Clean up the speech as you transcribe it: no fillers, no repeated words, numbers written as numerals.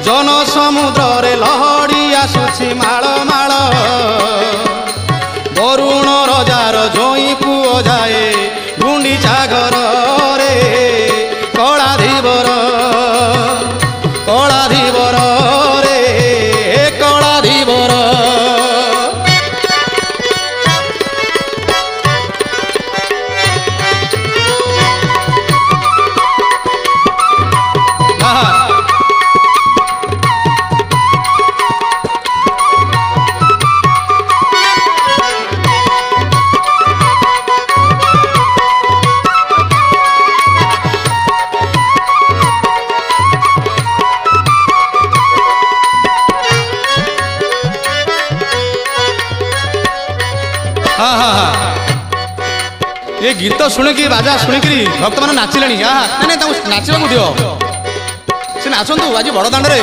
ଜନ ସମୁଦ୍ରରେ ଲହଡ଼ି ଆସୁଛି ମାଳ ମାଳ। ବରୁଣ ରଜାର ଜଇଁ ପୁଅ ଯାଏ ଗୁଣ୍ଡିଚା ଘରରେ। କଳାଧିବର କଳାଧିବର ରେ କଳାଧିବର। ये गीत शुणिकी बाजा शुणिकी भक्त मैंने नाचिले। नाचवाक दियो से नाचतु आज बड़ दाण्ड।